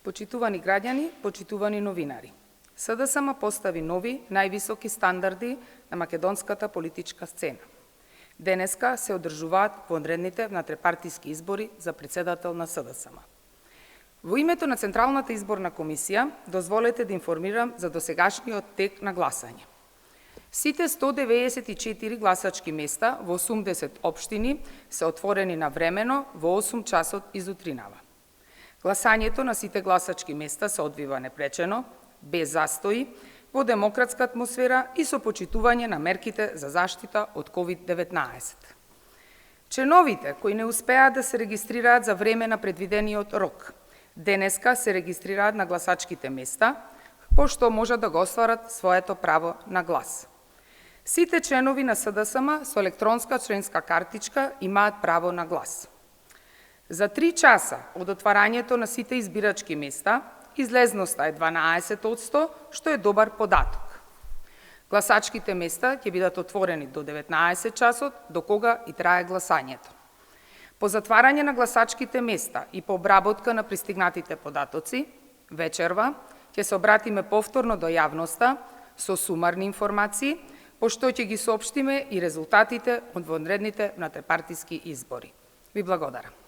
Почитувани граѓани, почитувани новинари, СДСМ постави нови, највисоки стандарди на македонската политичка сцена. Денеска се одржуваат вонредните внатрепартиски избори за председател на СДСМ. Во името на Централната изборна комисија, дозволете да информирам за досегашниот тек на гласање. Сите 194 гласачки места во 80 општини се отворени навремено во 8 часот изутринава. Гласањето на сите гласачки места се одвива непречено, без застои, во демократска атмосфера и со почитување на мерките за заштита од COVID-19. Членовите кои не успеаат да се регистрираат за време на предвидениот рок, денеска се регистрираат на гласачките места, пошто можат да го остварат своето право на глас. Сите членови на СДСМ со електронска членска картичка имаат право на глас. За 3 часа од отварањето на сите избирачки места, излезноста е 12%, што е добар податок. Гласачките места ќе бидат отворени до 19 часот, до кога и трае гласањето. По затварање на гласачките места и по обработка на пристигнатите податоци, вечерва ќе се обратиме повторно до јавноста со сумарни информации, пошто ќе ги соопштиме и резултатите од вонредните внатрепартиски избори. Ви благодарам.